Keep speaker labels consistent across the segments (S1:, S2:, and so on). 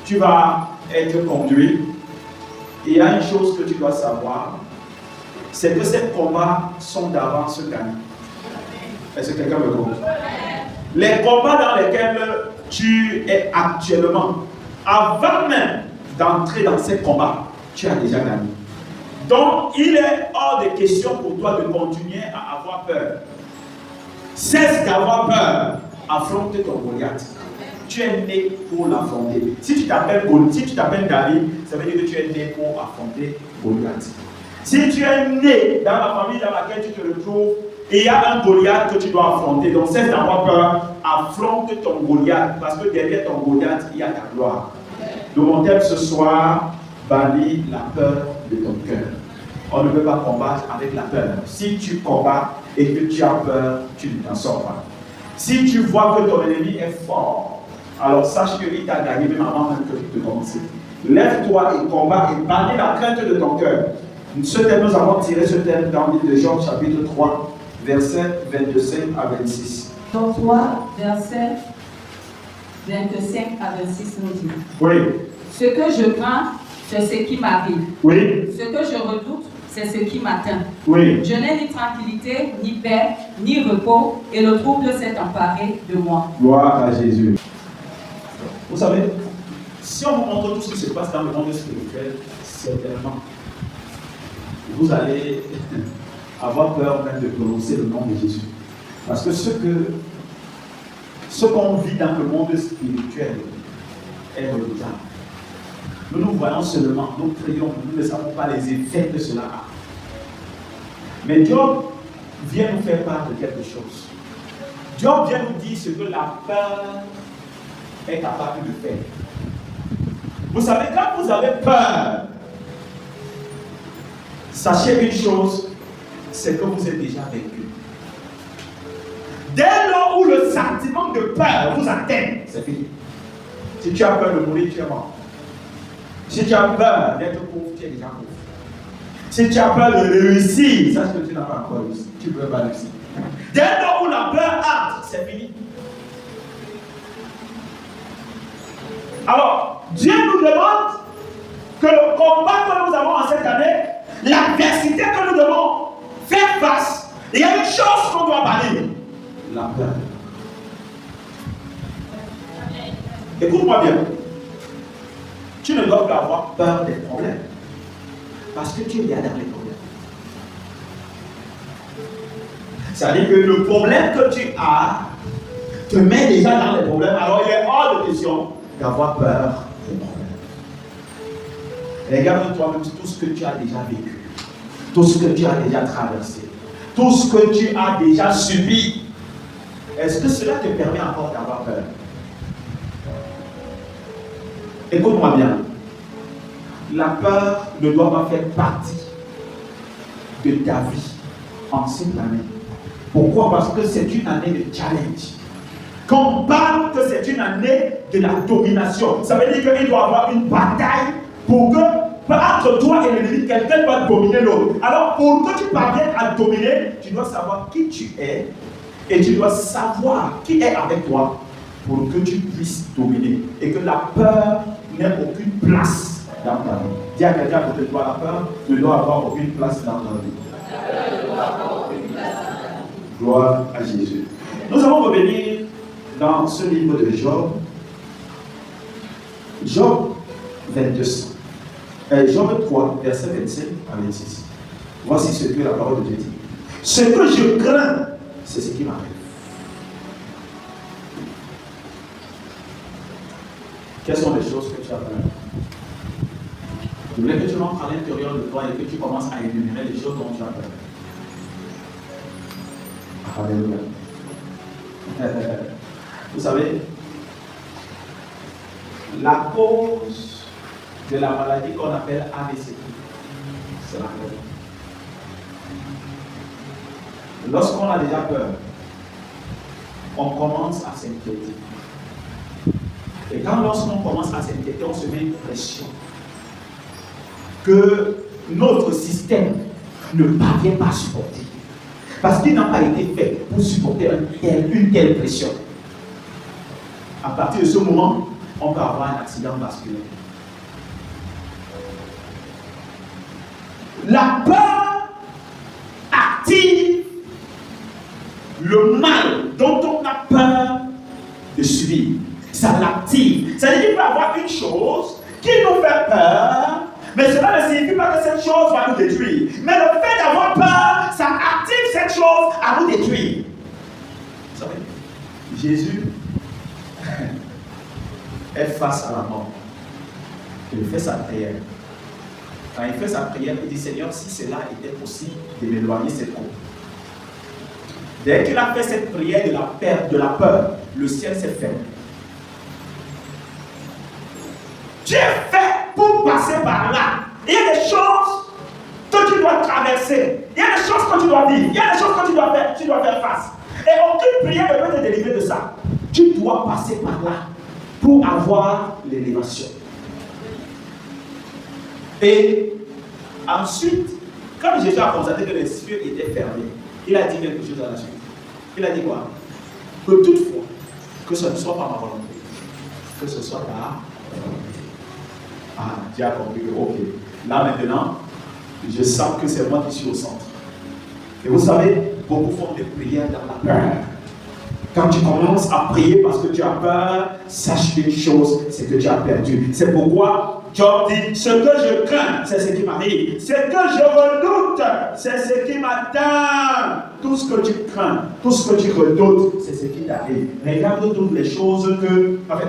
S1: tu vas être conduit. Et il y a une chose que tu dois savoir, c'est que ces combats sont d'avance gagnés. Est-ce que quelqu'un me comprend? Les combats dans lesquels tu es actuellement, avant même d'entrer dans ces combats, tu as déjà gagné. Donc, il est hors de question pour toi de continuer à avoir peur. Cesse d'avoir peur. Affronte ton Goliath. Tu es né pour l'affronter. Si tu t'appelles David, ça veut dire que tu es né pour affronter Goliath. Si tu es né dans la famille dans laquelle tu te retrouves, et il y a un Goliath que tu dois affronter, donc cesse d'avoir peur, affronte ton Goliath, parce que derrière ton Goliath, il y a ta gloire. Donc mon thème ce soir, bannir la peur de ton cœur. On ne peut pas combattre avec la peur. Si tu combats et que tu as peur, tu ne t'en sors pas. Si tu vois que ton ennemi est fort, alors sache qu'il t'a gagné même avant même que tu te commences. Lève-toi et combat et bannis la crainte de ton cœur. Ce thème, nous avons tiré ce thème dans le livre de Job, chapitre 3, versets 25 à 26.
S2: Job 3, versets 25 à 26 nous dit.
S1: Oui.
S2: Ce que je crains, c'est ce qui m'arrive.
S1: Oui.
S2: Ce que je redoute, c'est ce qui m'atteint.
S1: Oui.
S2: Je n'ai ni tranquillité, ni paix, ni repos, et le trouble s'est emparé de moi.
S1: Gloire à Jésus. Vous savez, si on vous montre tout ce qui se passe dans le monde spirituel, certainement, vous allez avoir peur même de prononcer le nom de Jésus. Parce que ce qu'on vit dans le monde spirituel est redoutable. Nous voyons seulement, nous prions, nous ne savons pas les effets que cela a. Mais Dieu vient nous faire part de quelque chose. Dieu vient nous dire ce que la peur est capable de faire. Vous savez, quand vous avez peur, sachez une chose, c'est que vous êtes déjà vaincu. Dès lors où le sentiment de peur vous atteint, c'est fini. Si tu as peur de mourir, tu es mort. Si tu as peur d'être pauvre, tu es déjà pauvre. Si tu as peur de réussir, sache que tu n'as pas encore réussi. Tu ne peux pas réussir. Dès lors où la peur entre, c'est fini. Alors, Dieu nous demande que le combat que nous avons en cette année, l'adversité que nous devons faire face, il y a une chose qu'on doit bannir. La peur. Écoute-moi bien. Tu ne dois pas avoir peur des problèmes. Parce que tu es déjà dans les problèmes. C'est-à-dire que le problème que tu as te met déjà dans les problèmes. Alors il est hors de question d'avoir peur des problèmes. Regarde toi-même tout ce que tu as déjà vécu. Tout ce que tu as déjà traversé. Tout ce que tu as déjà subi. Est-ce que cela te permet encore d'avoir peur? Écoute-moi bien. La peur ne doit pas faire partie de ta vie en cette année. Pourquoi? Parce que c'est une année de challenge. Quand on parle que c'est une année de la domination, ça veut dire qu'il doit y avoir une bataille pour que, entre toi et l'ennemi, quelqu'un doit dominer l'autre. Alors, pour que tu parviennes à dominer, tu dois savoir qui tu es et tu dois savoir qui est avec toi pour que tu puisses dominer et que la peur n'ait aucune place dans ta vie. Dis à quelqu'un à côté de toi, la peur ne doit avoir aucune place dans ta vie. Gloire à Jésus. Nous allons revenir dans ce livre de Job. Job 22. Job 3, verset 25 à 26. Voici ce que la parole de Dieu dit. Ce que je crains, c'est ce qui m'arrive. Quelles sont les choses que tu as peur? Je voulais que tu rentres à l'intérieur de toi et que tu commences à énumérer les choses dont tu as peur. Alléluia. Vous savez, la cause de la maladie qu'on appelle AVC, c'est la peur. Lorsqu'on a déjà peur, on commence à s'inquiéter. Et lorsqu'on commence à s'inquiéter, on se met une pression que notre système ne parvient pas à supporter. Parce qu'il n'a pas été fait pour supporter une telle pression. À partir de ce moment, on peut avoir un accident vasculaire. La peur active le mal dont on a peur de subir. Ça l'active. C'est-à-dire qu'il peut y avoir une chose qui nous fait peur, mais cela ne signifie pas que cette chose va nous détruire. Mais le fait d'avoir peur, ça active cette chose à nous détruire. Vous savez, Jésus est face à la mort. Il fait sa prière. Quand il fait sa prière, il dit, Seigneur, si cela était possible de m'éloigner cette coupe. Dès qu'il a fait cette prière de la peur, le ciel s'est fermé. Tu es fait pour passer par là. Il y a des choses que tu dois traverser. Il y a des choses que tu dois vivre. Il y a des choses que tu dois faire face. Et aucune prière ne peut te délivrer de ça. Tu dois passer par là pour avoir l'élévation. Et ensuite, quand Jésus a constaté que les cieux étaient fermés, il a dit quelque chose à la suite. Il a dit quoi? Que toutefois, que ce ne soit pas ma volonté, que ce soit ta volonté. Ah, Dieu a compris que, ok, là maintenant, je sens que c'est moi qui suis au centre. Et vous savez, beaucoup font des prières dans la peur. Quand tu commences à prier parce que tu as peur, sache une chose, c'est que tu as perdu. C'est pourquoi Job dit, ce que je crains, c'est ce qui m'arrive. Ce que je redoute, c'est ce qui m'atteint. Tout ce que tu crains, tout ce que tu redoutes, c'est ce qui t'arrive. Regarde toutes les choses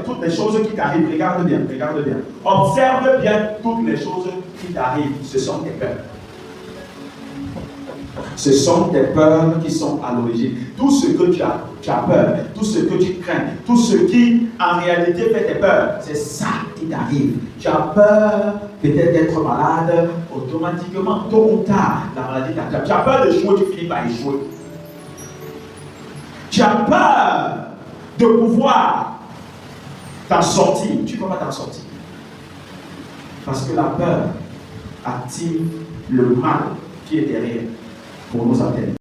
S1: toutes les choses qui t'arrivent. Regarde bien, regarde bien. Observe bien toutes les choses qui t'arrivent. Ce sont tes peurs. Ce sont tes peurs qui sont à l'origine. Tout ce que tu as peur, tout ce que tu crains, tout ce qui en réalité fait tes peurs, c'est ça qui t'arrive. Tu as peur peut-être d'être malade, automatiquement, tôt ou tard, la maladie t'attrape. Tu as peur d'échouer, tu finis par échouer. Tu as peur de pouvoir t'en sortir, tu ne peux pas t'en sortir. Parce que la peur active le mal qui est derrière pour nous atteindre.